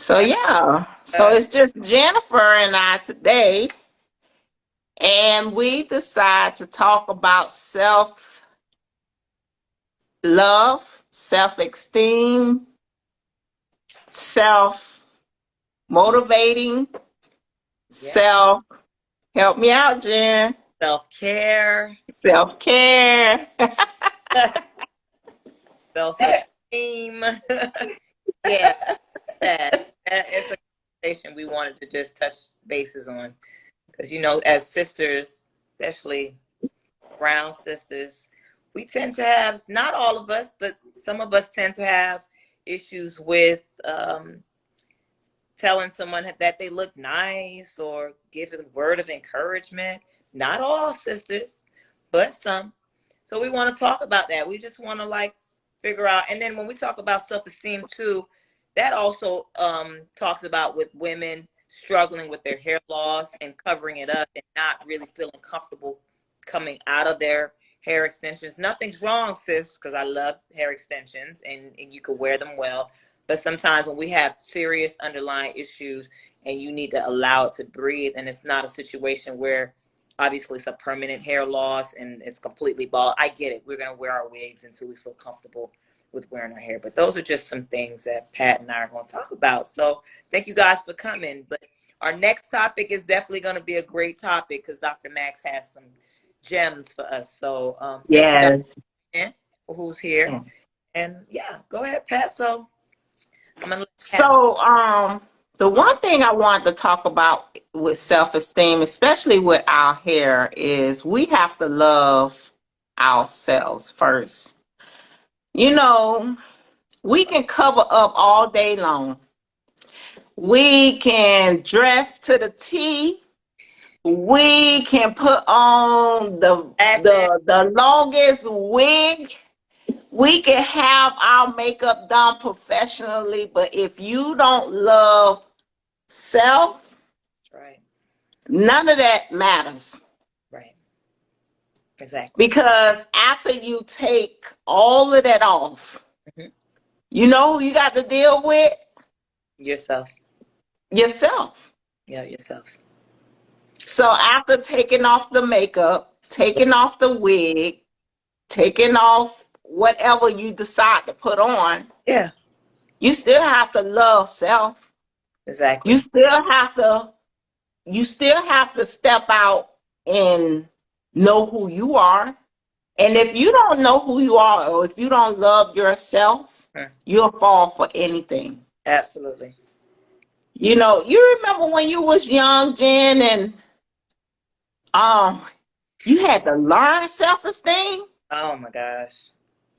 So yeah, so Uh, it's just Jennifer and I today, and we decide to talk about self love, self esteem, self motivating, yeah. self help me out, Jen. Self-care, Self care. self-esteem. Yeah, that. It's a conversation we wanted to just touch bases on. Because, as sisters, especially brown sisters, we tend to have, not all of us, but some of us tend to have issues with telling someone that they look nice or giving a word of encouragement. Not all sisters, but some. So we want to talk about that. We just want to figure out. And then when we talk about self-esteem too, that also talks about with women struggling with their hair loss and covering it up and not really feeling comfortable coming out of their hair extensions. Nothing's wrong, sis, because I love hair extensions and you can wear them well. But sometimes when we have serious underlying issues and you need to allow it to breathe, and it's not a situation where obviously it's a permanent hair loss and it's completely bald. I get it. We're going to wear our wigs until we feel comfortable with wearing our hair. But those are just some things that Pat and I are going to talk about. So thank you guys for coming. But our next topic is definitely going to be a great topic because Dr. Max has some gems for us. So thank you guys Yes. for who's here. And yeah, go ahead, Pat. So I'm gonna let Pat. So, the one thing I want to talk about with self-esteem, especially with our hair, is we have to love ourselves first. You know, we can cover up all day long. We can dress to the T. We can put on the Ashes. the the longest wig. We can have our makeup done professionally, but if you don't love self, Right. none of that matters. Right. Exactly. Because after you take all of that off, Hmm. you know who you got to deal with? Yourself. Yourself. Yeah, yourself. So after taking off the makeup, taking off the wig, taking off whatever you decide to put on, Yeah. you still have to love self. You Exactly. still have to you still have to step out and know who you are. That's And right. if you don't know who you are, or if you don't love yourself, Hmm. you'll fall for anything. Absolutely. You remember when you was young, Jen, and um you had to learn self-esteem? Oh my gosh.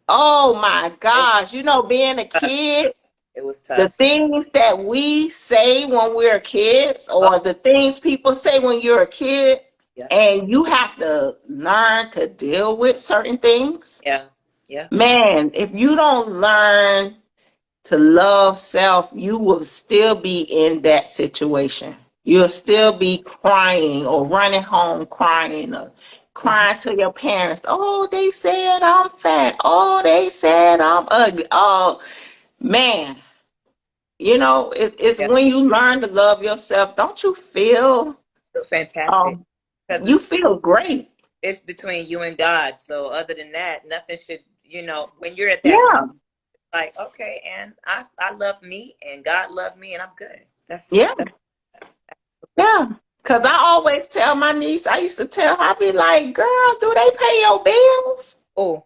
Oh my It was gosh, being a tough. kid, It was the tough. things that we say when we're kids, Oh, or the things people say when you're a kid, yeah. and you have to learn to deal with certain things. Yeah. Yeah. Man, if you don't learn to love self, you will still be in that situation. You'll still be crying or running home crying or Hmm. crying to your parents. Oh, they said I'm fat. Oh, they said I'm ugly. Oh, man. It's Yeah. when you learn to love yourself, don't you feel Feel fantastic um because you feel great. it's between you and God. So other than that, nothing should. When you're at that place, Yeah. like, okay, and I love me and God loved me and I'm good. That's Yeah. that's Yeah. Cause yeah. I always tell my niece, I used to tell her, I be like, girl, do they pay your bills? Oh,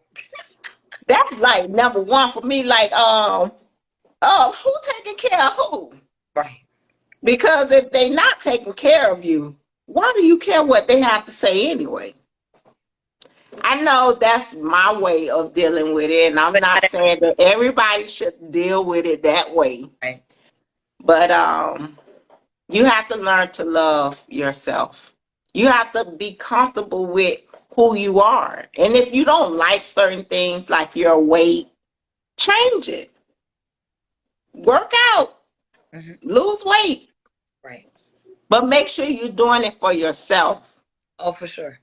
That's like number one for me. Like, who taking care of who? right. Because if they not taking care of you, why do you care what they have to say anyway? I know that's my way of dealing with it, and I'm But not not saying that everybody should deal with it that way. right. But you have to learn to love yourself. You have to be comfortable with who you are. And if you don't like certain things like your weight, change it. Work out, Hmm. lose weight, Right. but make sure you're doing it for yourself. Oh, for sure.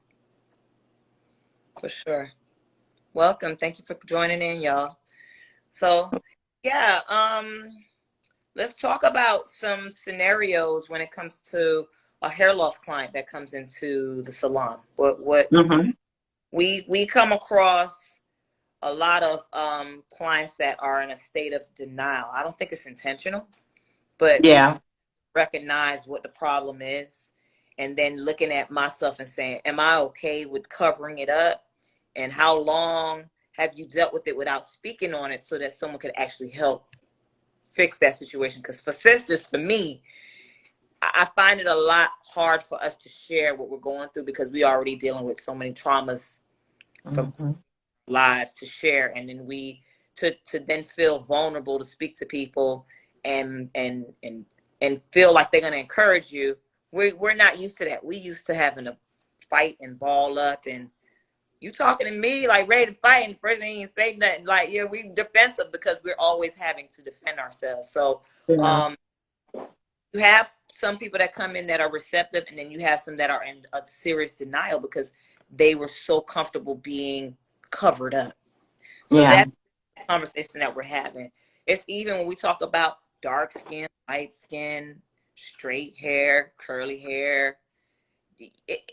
For sure. Welcome. Thank you for joining in, y'all. So, yeah, let's talk about some scenarios when it comes to a hair loss client that comes into the salon. What Mm-hmm. we come across a lot of clients that are in a state of denial. I don't think it's intentional, but we Yeah. recognize what the problem is, and then looking at myself and saying, am I okay with covering it up? And how long have you dealt with it without speaking on it so that someone could actually help fix that situation? Because for sisters, for me, I find it a lot hard for us to share what we're going through because we already dealing with so many traumas from Mm-hmm. lives to share, and then we to then feel vulnerable to speak to people and feel like they're going to encourage you. We're not used to that. We used to having to fight and ball up, and you talking to me like ready to fight, and the person ain't say nothing. Like, yeah, we defensive because we're always having to defend ourselves. So Yeah. um you have some people that come in that are receptive, and then you have some that are in a serious denial because they were so comfortable being covered up. So Yeah. that's the conversation that we're having. It's even when we talk about dark skin, light skin, straight hair, curly hair. It,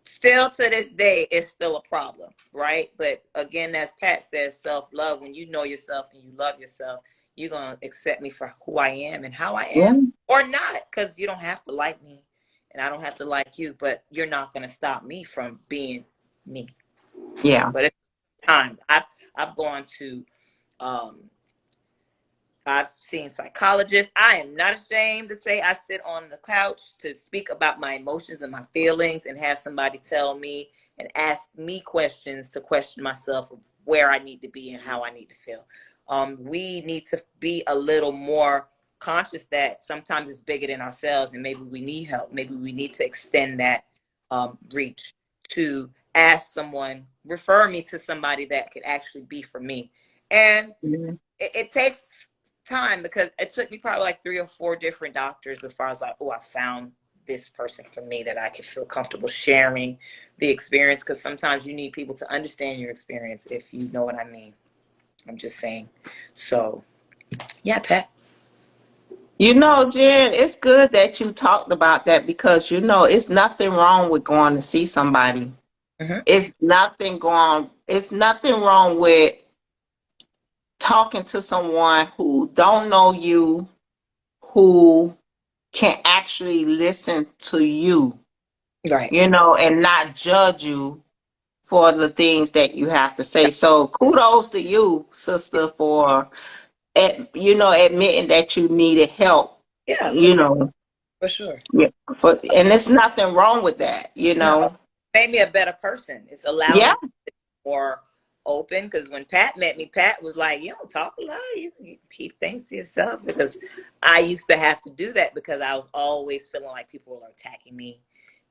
still to this day, it's still a problem, right? But again, as Pat says, self-love. When you know yourself and you love yourself, you're going to accept me for who I am and how I Yeah. am, or not, because you don't have to like me and I don't have to like you, but you're not going to stop me from being me. Yeah. But it's time. I've gone to um, I've seen psychologists. I am not ashamed to say I sit on the couch to speak about my emotions and my feelings and have somebody tell me and ask me questions to question myself of where I need to be and how I need to feel. We need to be a little more conscious that sometimes it's bigger than ourselves and maybe we need help. Maybe we need to extend that reach to ask someone, refer me to somebody that could actually be for me. And Yeah. it takes time because it took me probably like 3 or 4 different doctors before I was like, oh, I found this person for me that I could feel comfortable sharing the experience. Because sometimes you need people to understand your experience, if you know what I mean. I'm just saying. So, yeah, Pat. You know, Jen, it's good that you talked about that because it's nothing wrong with going to see somebody. Mm-hmm. It's nothing wrong with talking to someone who don't know you, who can actually listen to you, Right. and not judge you for the things that you have to say. So kudos to you, sister, for admitting that you needed help. Yeah, You know, for sure. yeah, and there's nothing wrong with that. No, it made me a better person. It's allowed Yeah, me more open because when Pat met me, Pat was like, "You don't talk a lot. You keep things to yourself." Because I used to have to do that because I was always feeling like people were attacking me.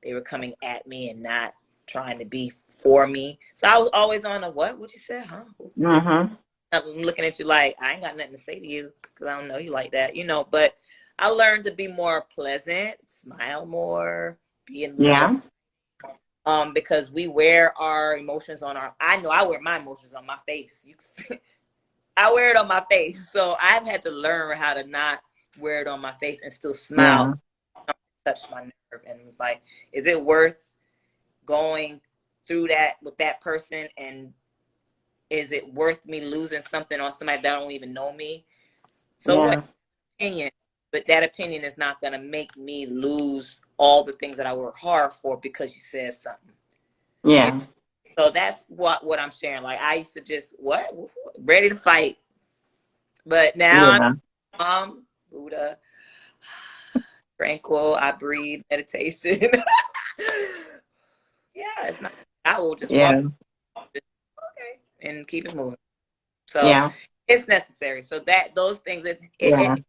They were coming at me and not trying to be for me. So I was always on a what? What you say? Huh? mm-hmm. I'm looking at you like I ain't got nothing to say to you because I don't know you like that, But I learned to be more pleasant, smile more, be a little more Yeah, because we wear our emotions on our I know I wear my emotions on my face. I wear it on my face. So I've had to learn how to not wear it on my face and still smile, yeah, touch my nerve, and was like, is it worth going through that with that person, and is it worth me losing something on somebody that don't even know me? So what? yeah, Opinion, but that opinion is not going to make me lose all the things that I work hard for because you said something. You yeah, So that's what I'm sharing. Like I used to just what ready to fight, but now yeah, I'm Buddha, tranquil. I breathe, meditation. Yeah, it's not. I will just walk yeah, okay and keep it moving. So yeah, it's necessary. So that those things yeah, it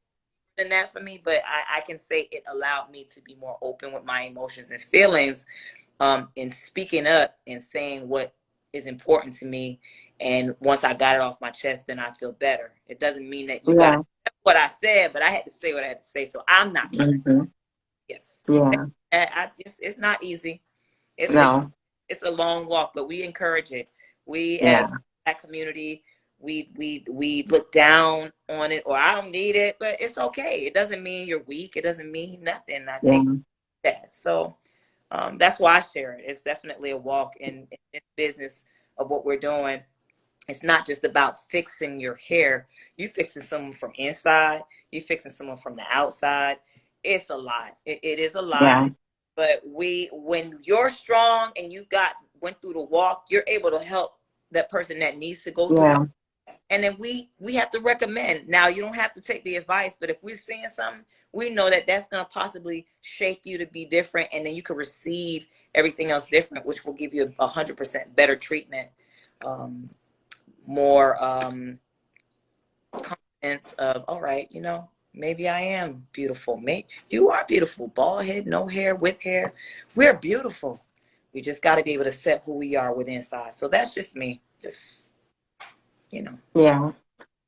than that for me, but I can say it allowed me to be more open with my emotions and feelings in speaking up and saying what is important to me. And once I got it off my chest, then I feel better. It doesn't mean that you got to yeah, accept what I said, but I had to say what I had to say. So I'm not carrying. mm-hmm. Yes, Yeah, it's not easy. It's no, it's a long walk, but we encourage it. We yeah, as that community, we look down on it, or I don't need it, but it's okay. It doesn't mean you're weak. It doesn't mean nothing. I think Yeah. that. So that's why I share it. It's definitely a walk in this business of what we're doing. It's not just about fixing your hair. You fixing someone from inside. You fixing someone from the outside. It's a lot. It is a lot. Yeah. But when you're strong and you went through the walk, you're able to help that person that needs to go through that. Yeah. And then we have to recommend. Now you don't have to take the advice, but if we're seeing something, we know that that's going to possibly shape you to be different, and then you can receive everything else different, which will give you 100% better treatment, um, more confidence of, all right, maybe I am beautiful. Maybe you are beautiful, bald head, no hair, with hair. We're beautiful. We just got to be able to accept who we are with inside. So that's just me. Just you know. Yeah.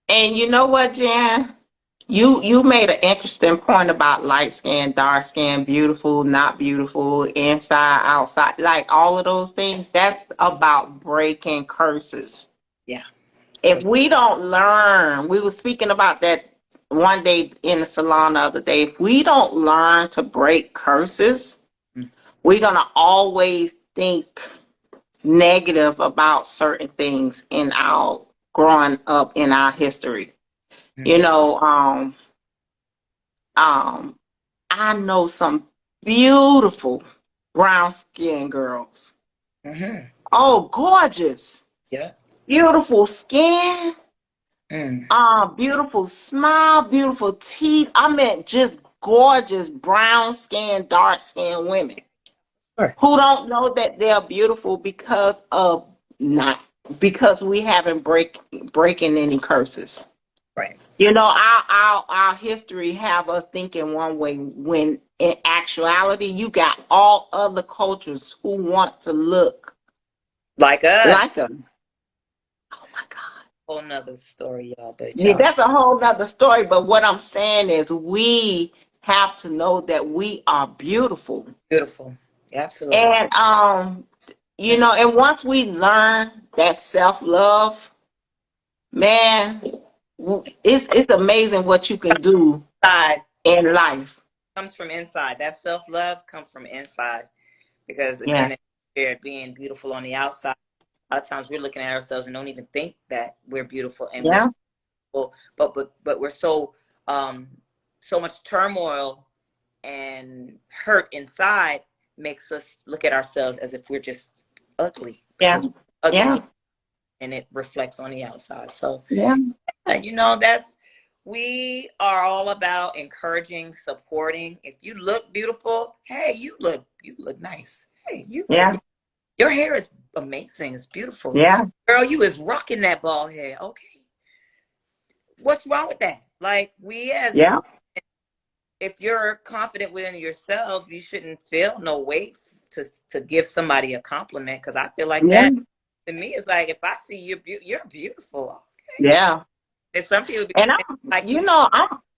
And you know what, Jan? You made an interesting point about light skin, dark skin, beautiful, not beautiful, inside, outside, like all of those things. That's about breaking curses. Yeah. If we don't learn, we were speaking about that one day in the salon the other day. If we don't learn to break curses, we're gonna always think negative about certain things in our growing up in our history. You Mm-hmm. know, um, I know some beautiful brown skinned girls. Mm-hmm. Oh, gorgeous, Yeah. beautiful skin, Mm. beautiful smile, beautiful teeth. I meant just gorgeous brown skin, dark skinned women Sure. who don't know that they're beautiful because of not because we haven't breaking any curses. Right. You know, our history have us thinking one way when in actuality you got all other cultures who want to look Like us. like us. Oh my God. Whole nother story, y'all. But Yeah, y'all that's a whole nother story. But what I'm saying is we have to know that we are beautiful. beautiful. Absolutely. And you Mm. know, and once we learn that self-love, man, it's amazing what you can do Inside in life. comes from inside. That self love comes from inside. Because again, Yes. it's spirit being beautiful on the outside. A lot of times we're looking at ourselves and don't even think that we're beautiful and we're Yeah. beautiful, but we're um so much turmoil and hurt inside makes us look at ourselves as if we're just ugly Yeah. because we're Yeah. ugly, and it reflects on the outside. So Yeah. that's we are all about encouraging, supporting. If you look beautiful, hey, you look nice. Hey, Yeah. your hair is amazing. It's beautiful. Yeah. Girl, you is rocking that bald head. Okay. What's wrong with that? Like we as Yeah. if you're confident within yourself, you shouldn't feel no weight to give somebody a compliment, because I feel like Yeah. that to me it's like if I see you you're beautiful. Yeah. And some people be And like you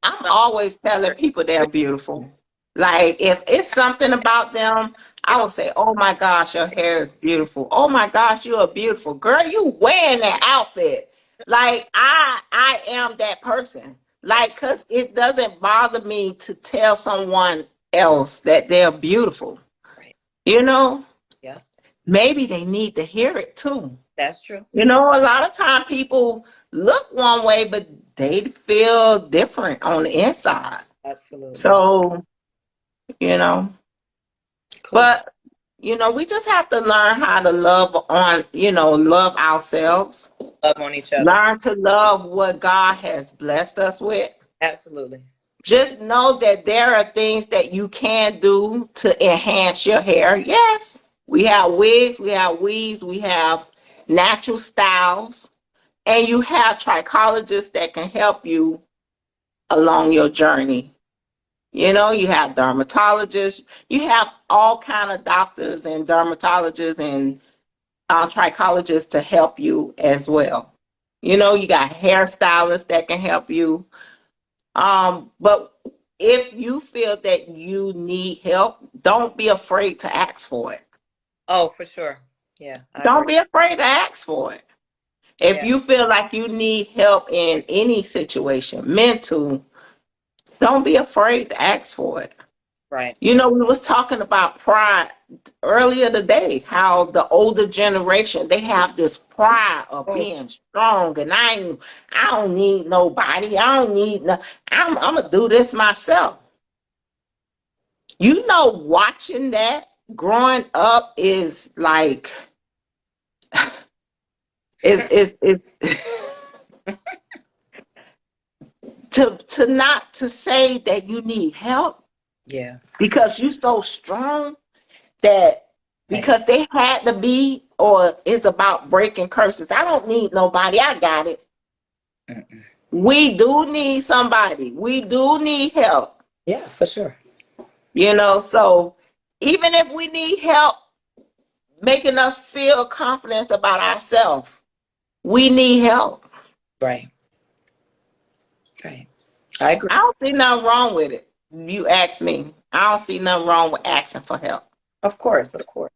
I'm always telling people they're beautiful. Like if it's something about them, you I know will say, "Oh my gosh, your hair is beautiful. Oh my gosh, you are beautiful, girl. You wearing that outfit." Like I am that person. right, Like, cause it doesn't bother me to tell someone else that they're beautiful. right. You know, Yeah, maybe they need to hear it too. that's true. You know, a lot of time people look one way, but they feel different on the inside. Absolutely. So, you know, Cool. but, you know, we just have to learn how to love ourselves, Love on each other. learn to love what God has blessed us with. Absolutely. Just know that there are things that you can do to enhance your hair. Yes, we have wigs, we have weaves, we have natural styles. And you have trichologists that can help you along your journey. You know, you have dermatologists, you have all kind of doctors and dermatologists and trichologists to help you as well. You know, you got hairstylists that can help you. But if you feel that you need help, don't be afraid to ask for it. Oh, for sure. Yeah, I agree. Don't be afraid to ask for it. If Yeah. you feel like you need help in any situation, mental, don't be afraid to ask for it. Right. You know, we was talking about pride earlier today, how the older generation, they have this pride of Oh, being strong, and I don't need nobody. I don't need no, I'm gonna do this myself. You know, watching that growing up is like is to not to say that you need help yeah. because you're so strong that Right. because they had to be, or it's about breaking curses. I don't need nobody. I got it. Mm-mm. We do need somebody. We do need help. Yeah, for sure. You know, so even if we need help making us feel confidence about ourselves, we need help. Right. Right. I agree. I don't see nothing wrong with it. You ask me. I don't see nothing wrong with asking for help. Of course. Of course.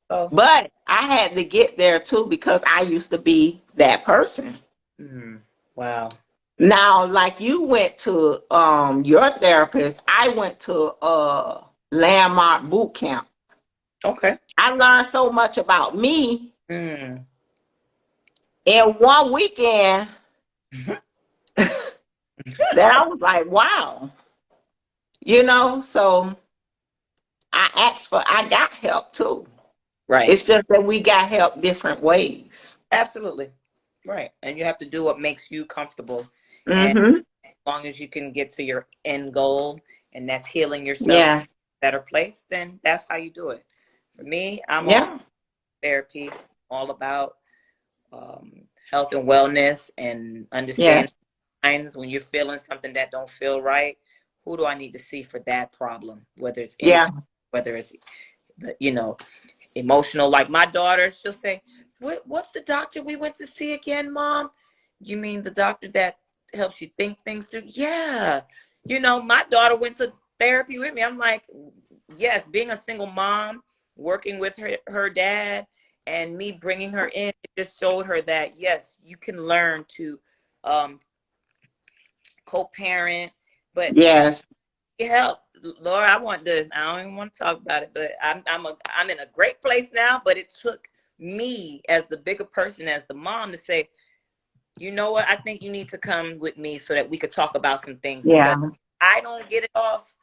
So, But I had to get there too because I used to be that person. mm, wow. Now, like you went to your therapist, I went to landmark boot camp. Okay. I learned so much about me Mm. in one weekend that I was like, wow, you know, so I got help too. Right. It's just that we got help different ways. Absolutely. Right. And you have to do what makes you comfortable. And Mm-hmm. as long as you can get to your end goal, and that's healing yourself Yes. better place, then that's how you do it. For me, I'm all Yeah. therapy, all about health and wellness and understanding Yes. signs when you're feeling something that don't feel right. Who do I need to see for that problem? Whether it's Yeah. internal, whether it's emotional. Like my daughter, she'll say, What's the doctor we went to see again, Mom? You mean the doctor that helps you think things through? Yeah. My daughter went to therapy with me. I'm like, yes, being a single mom, working with her dad, and me bringing her in, it just showed her that, yes, you can learn to um, co-parent, but Yes. help. Laura, I don't even want to talk about it, but I'm in a great place now, but it took me as the bigger person, as the mom, to say, you know what, I think you need to come with me so that we could talk about some things, because Yeah. I don't get it off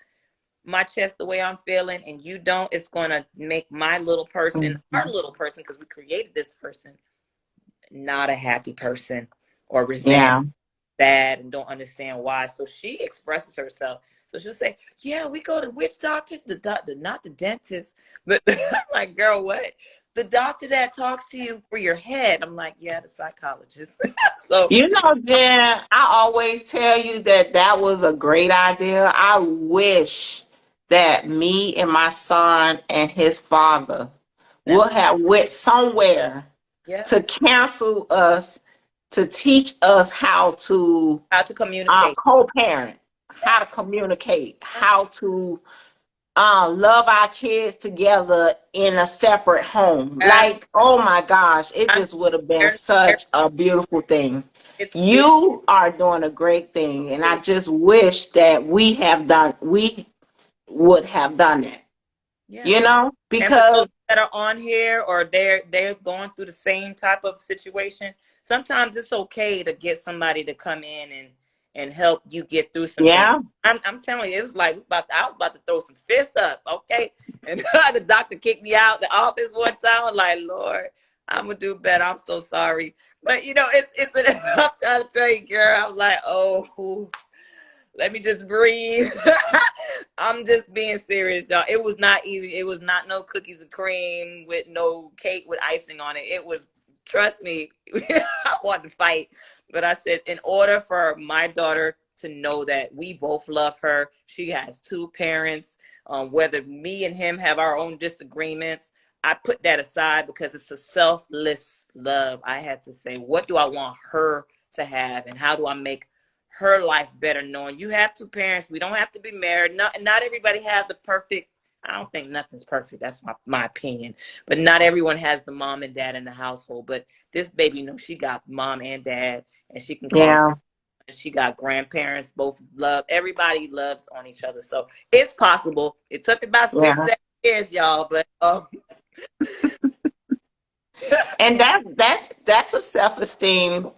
my chest the way I'm feeling, and you don't, it's gonna make my little person, our Mhm. little person, because we created this person, not a happy person, or resent, Yeah. sad, and don't understand why. So she expresses herself. So she'll say, "Yeah, we go to which doctor? The doctor, not the dentist." But I'm like, "Girl, what? The doctor that talks to you for your head?" I'm like, "Yeah, the psychologist." So You know, Jen, I always tell you that that was a great idea. I wish that me and my son and his father that would was, have went somewhere yeah, to counsel us, to teach us how to how to communicate. co-parent, how to communicate, That's how to love our kids together in a separate home. uh, Like, oh my gosh, it I'm just would have been very, very, such a beautiful thing. it's big. You are doing a great thing, and I just wish that we would have done that, Yeah. you know, And for those because that are on here, or they're going through the same type of situation, sometimes it's okay to get somebody to come in and help you get through some things. yeah, I'm telling you, it was like I was about to throw some fists up, okay? And the doctor kicked me out the office one time. I was like, Lord, I'm gonna do better. I'm so sorry, but I'm trying to tell you, girl. I'm like, oh, let me just breathe. I'm just being serious, y'all. It was not easy. It was not no cookies and cream with no cake with icing on it. It was, trust me, I wanted to fight. But I said, in order for my daughter to know that we both love her, she has two parents. Whether me and him have our own disagreements, I put that aside because it's a selfless love. I had to say, what do I want her to have, and how do I make her life better, knowing you have two parents. We don't have to be married. Not everybody have the perfect I don't think nothing's perfect. That's my opinion. But not everyone has the mom and dad in the household. But this baby, she got mom and dad, and she can call. Yeah. And she got grandparents. Both love. Everybody loves on each other. So it's possible. It took about six, Yeah. 7 years, y'all. But And that's a self-esteem too,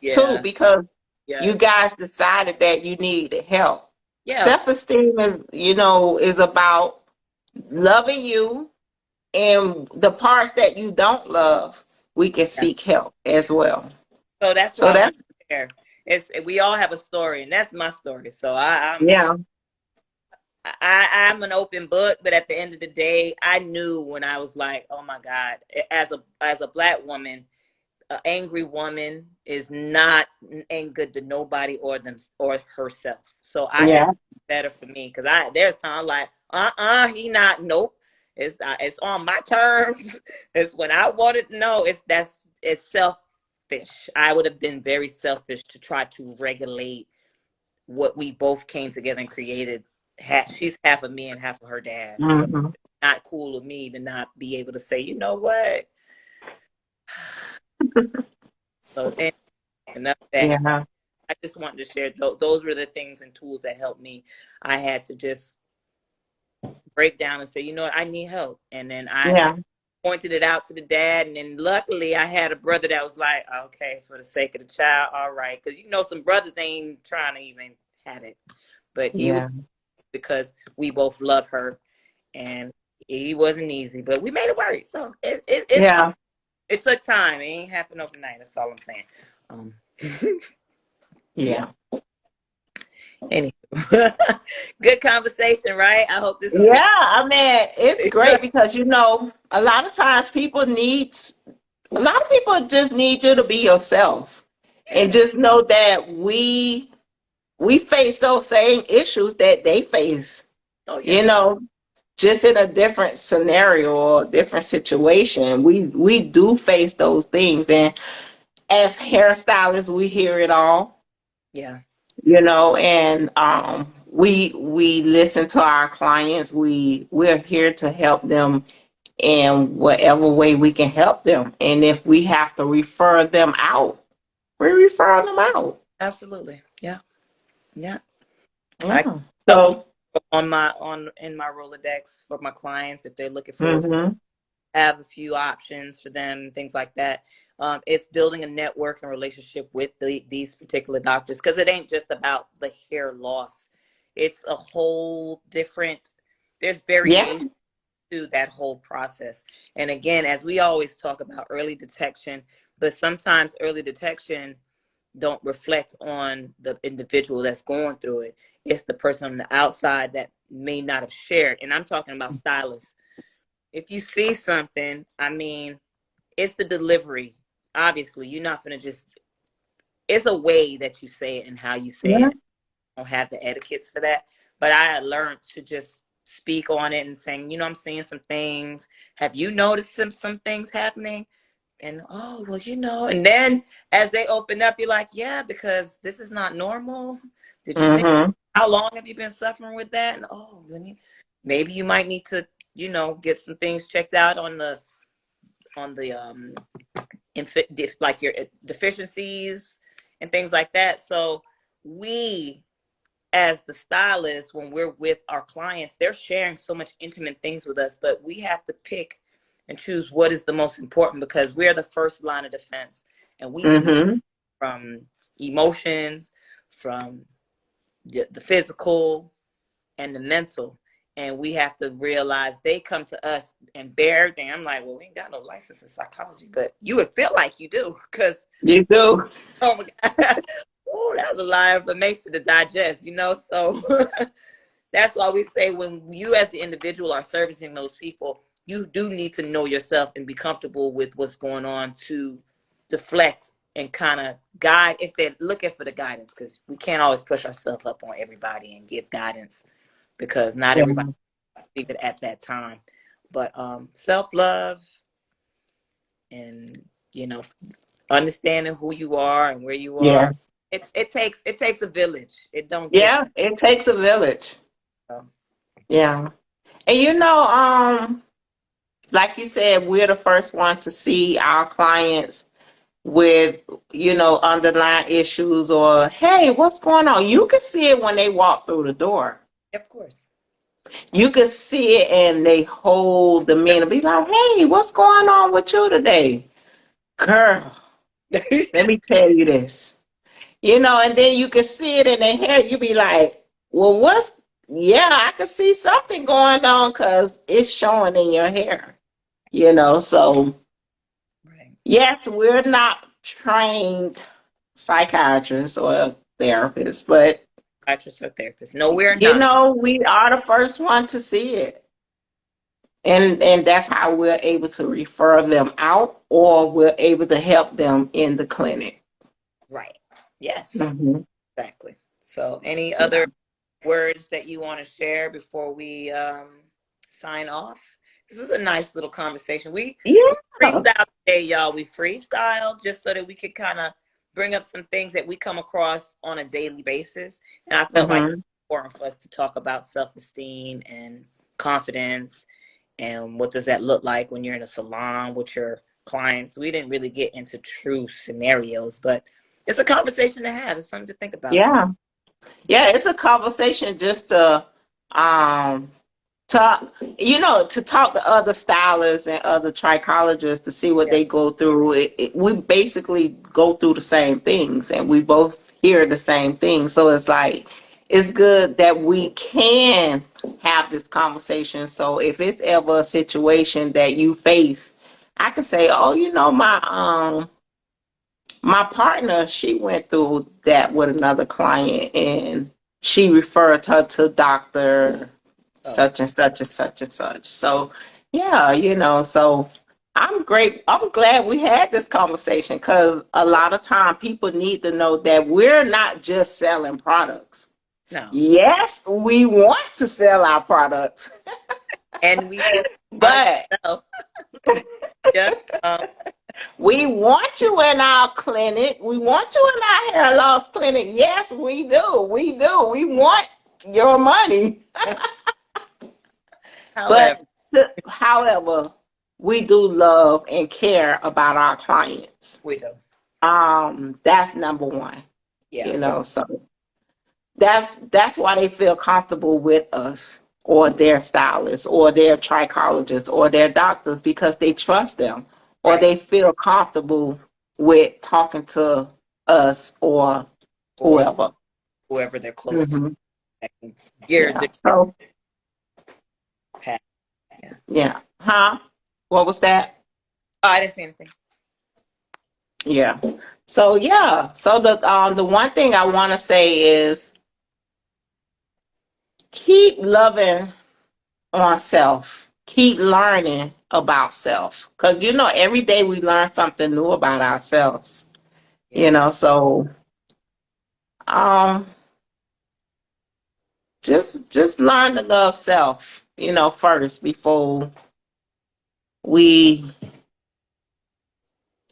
yeah, because yeah, you guys decided that you needed help. yeah. Self-esteem is about loving you, and the parts that you don't love, we can Yeah. seek help as well. So that's So why I want that's to share. It's we all have a story, and that's my story. So yeah, I'm an open book, but at the end of the day, I knew when I was like, oh my God, as a black woman, an angry woman is not ain't good to nobody or them or herself. So I had yeah, better for me because there's time like he not nope. It's on my terms. It's when I wanted to know. It's selfish. I would have been very selfish to try to regulate what we both came together and created. She's half of me and half of her dad. So hmm, not cool of me to not be able to say, you know what? So and enough of that. yeah, I just wanted to share those were the things and tools that helped me. I had to just break down and say, you know what, I need help. And then I yeah, pointed it out to the dad. And then luckily I had a brother that was like, okay, for the sake of the child, all right. Because some brothers ain't trying to even have it. But he was yeah, because we both love her. And it wasn't easy, but we made it work. So yeah, it took time. It ain't happened overnight. That's all I'm saying. Um, yeah. yeah. Anyway, good conversation, right? I hope this is Yeah, I mean, it's good. great because a lot of times a lot of people just need you to be yourself, and Yeah. just know that we face those same issues that they face, Oh you yeah. know, just in a different scenario or different situation. We do face those things, and as hairstylists, we hear it all, Yeah. and we listen to our clients. We're here to help them in whatever way we can help them. And if we have to refer them out, we refer them out. Absolutely. Yeah. Yeah. I Yeah. couple So, on in my Rolodex for my clients if they're looking for hmm, have a few options for them, things like that. It's building a network and relationship with these particular doctors because it ain't just about the hair loss. It's a whole different. There's yeah, variation to that whole process. And again, as we always talk about early detection, but sometimes early detection don't reflect on the individual that's going through it. It's the person on the outside that may not have shared. And I'm talking about stylists. If you see something, I mean, it's the delivery. Obviously, you're not going to just, it's a way that you say it and how you say yeah, it. I don't have the etiquettes for that. But I had learned to just speak on it and saying, I'm seeing some things. Have you noticed some things happening? And oh, well, and then as they open up, you're like, yeah, because this is not normal. Did you think, hmm, how long have you been suffering with that? And oh, maybe you might need to, get some things checked out on the like your deficiencies and things like that. So we, as the stylist, when we're with our clients, they're sharing so much intimate things with us, but we have to pick and choose what is the most important because we're the first line of defense and we see hmm, from emotions, from the physical and the mental. And we have to realize they come to us and bear everything. I'm like, well, we ain't got no license in psychology, but you would feel like you do because, you do. oh my God, oh, that was a lot of information to digest. So that's why we say when you as the individual are servicing those people, you do need to know yourself and be comfortable with what's going on to deflect and kind of guide if they're looking for the guidance because we can't always push ourselves up on everybody and give guidance because not Yeah, everybody receive it at that time. But self-love and you know understanding who you are and where you are, yes, it takes a village. It don't just yeah. It takes a village. um, Yeah, And like you said, we're the first one to see our clients with, underlying issues or, hey, what's going on? You can see it when they walk through the door. Of course. You can see it in they whole demeanor. Be like, hey, what's going on with you today? Girl, let me tell you this. And then you can see it in their hair. You be like, well, yeah, I can see something going on because it's showing in your hair. So Right. yes, we're not trained psychiatrists or therapists, but Psychiatrist or therapist. No, we're not. we are the first one to see it. And that's how we're able to refer them out or we're able to help them in the clinic. Right. Yes. Hmm. Exactly. So, any Yeah. other words that you want to share before we sign off? This was a nice little conversation. We Yeah. freestyled today, y'all. We freestyled just so that we could kind of bring up some things that we come across on a daily basis. And I felt like it's Hmm. important for us to talk about self-esteem and confidence and what does that look like when you're in a salon with your clients. We didn't really get into true scenarios, but it's a conversation to have. It's something to think about. Yeah. Yeah, it's a conversation just to um talk, to talk to other stylists and other trichologists to see what Yeah. they go through. We basically go through the same things and we both hear the same thing. So it's like, it's good that we can have this conversation. So if it's ever a situation that you face, I can say, oh, my partner, she went through that with another client and she referred her to doctor Oh, such and such and such and such. So, yeah, so I'm glad we had this conversation because a lot of time people need to know that we're not just selling products. no. Yes, we want to sell our products, And we do product but itself. Just we want you in our clinic. We want you in our hair loss clinic. Yes, we do. We do. We want your money. however, But however, we do love and care about our clients. we do. That's number one. Yeah, for So that's why they feel comfortable with us or their stylists or their trichologists or their doctors because they trust them or right. they feel comfortable with talking to us or Or whoever. whoever they're close to Hmm. that can gear Yeah. the So, path. Yeah. yeah. Huh? What was that? Oh, I didn't see anything. Yeah. So yeah. So the one thing I want to say is keep loving on self. Keep learning about self. Because every day we learn something new about ourselves. Yeah. So um just learn to love self, first before we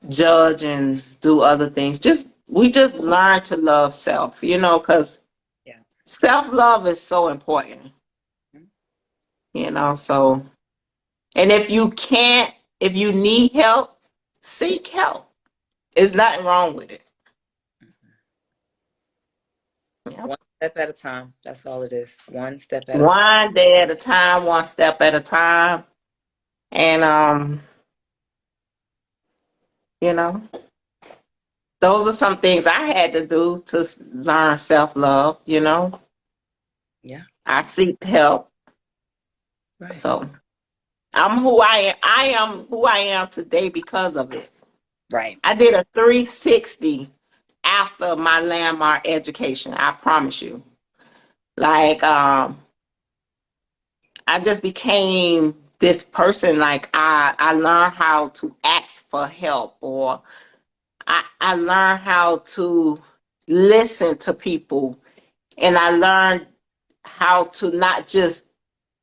judge and do other things. We just learn to love self, because Yeah. self-love is so important, Mhm. so and if you need help, seek help. There's nothing wrong with it. Yep. One step at a time. That's all it is. One step at a time. One day at a time, one step at a time. And you know, those are some things I had to do to learn self-love. Yeah. I seek help. Right. So I'm who I am. I am who I am today because of it. Right. I did a 360 after my landmark education. I promise you. Like, I just became this person. Like, I learned how to ask for help, or I learned how to listen to people, and I learned how to not just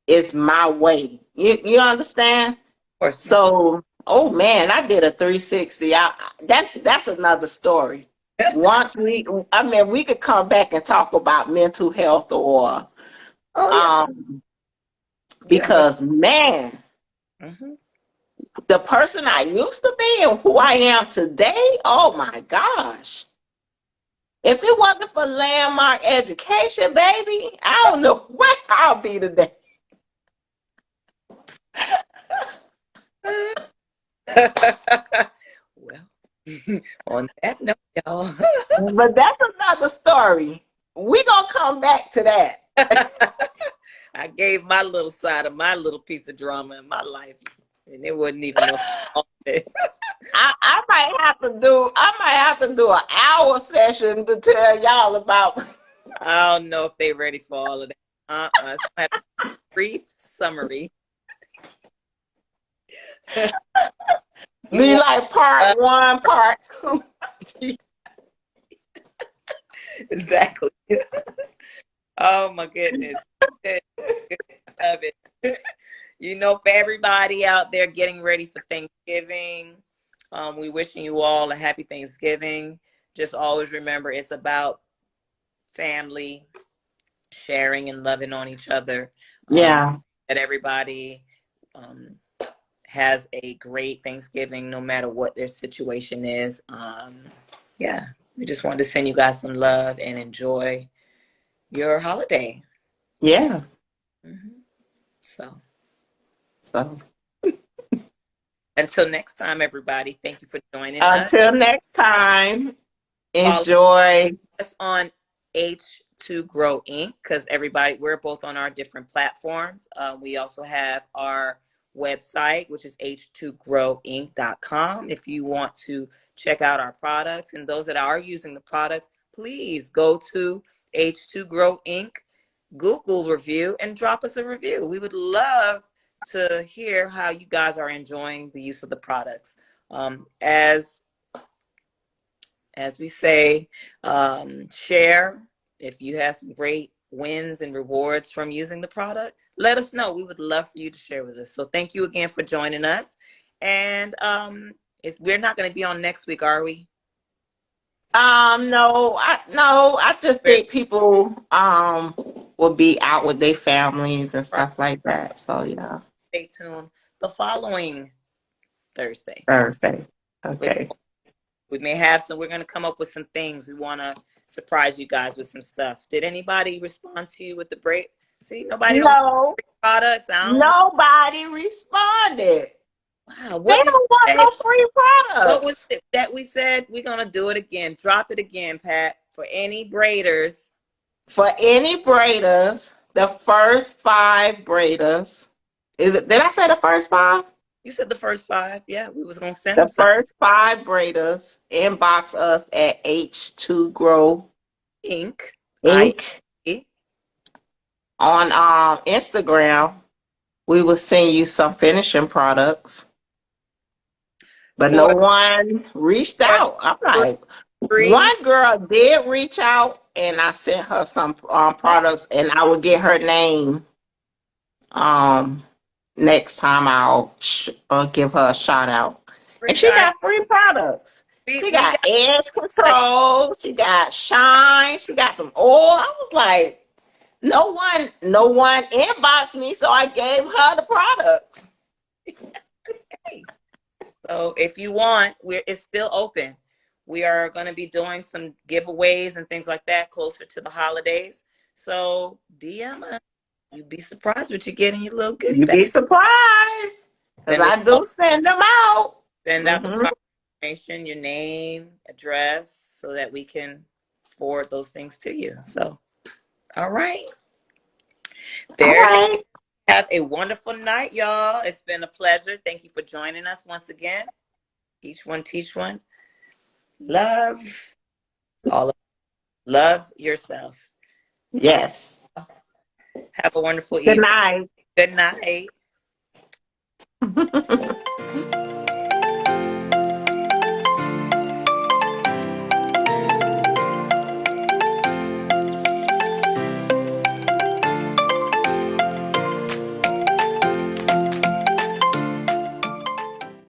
it's my way. You understand? Of course. Yeah. So, oh man, I did a 360. That's another story. I mean, we could come back and talk about mental health or Oh yeah. um Yeah, but because man, mhm. the person I used to be and who I am today, oh my gosh. If it wasn't for landmark education, baby, I don't know where I'll be today. Well, on that note, y'all, But that's another story. We gonna come back to that. I gave my little side of my little piece of drama in my life, and it wasn't even no. I might have to do an hour session to tell y'all about I don't know if they ready for all of that. So I have a brief summary. You me want like part one, part two. exactly? Oh my goodness. Good, good. Love it. You know, for everybody out there getting ready for Thanksgiving, we wishing you all a happy Thanksgiving. Just always remember it's about family, sharing and loving on each other. Yeah. That everybody um, has a great Thanksgiving, no matter what their situation is. Yeah, we just wanted to send you guys some love and enjoy your holiday. Yeah. hmm So So until next time, everybody, thank you for joining us. until next time, Follow enjoy. us on H2 Grow Inc. because everybody, we're both on our different platforms. We also have our website, which is h2growinc.com. If you want to check out our products, and those that are using the products, please go to H2 Grow Inc. Google review and drop us a review. We would love to hear how you guys are enjoying the use of the products. As we say, share. If you have some great wins and rewards from using the product, let us know. We would love for you to share with us. So thank you again for joining us. And we're not going to be on next week, are we? No, I just think people will be out with their families and Or stuff like that. So yeah. stay tuned the following Thursday. Thursday. We, Okay. we may have some, we're going to come up with some things. We want to surprise you guys with some stuff. Did anybody respond to you with the break? See, nobody don't No, products. I don't know. nobody responded. Wow, They what did don't want you say? no free What was products. it that we said? We're gonna do it again. Drop it again, Pat. For any braiders. For any braiders, the first five braiders. Is it did I say the first five? You said the first five. Yeah, we was gonna send them The some first five braiders inbox us at H2Grow ink. I Inc. on Instagram. We will send you some finishing products. But no for one reached for out. I'm like, free. one girl did reach out, and I sent her some products, and I will get her name. Um, Next time I'll give her a shout out, and Free she guys. got free products. She We got got edge products. control. She got shine. She got some oil. I was like, no one inboxed me, so I gave her the product. So if you want, it's still open. We are going to be doing some giveaways and things like that closer to the holidays. So DM us. You'd be surprised what you get in your little goodie You'd bag. be surprised because Send us I do send them out. send out the Hmm. product information, your name, address, so that we can forward those things to you. So, all right. All There it is. right. Have a wonderful night, y'all. It's been a pleasure. Thank you for joining us once again. Each one teach one. Love all of love yourself. Yes. Have a wonderful Good evening. night. Good night.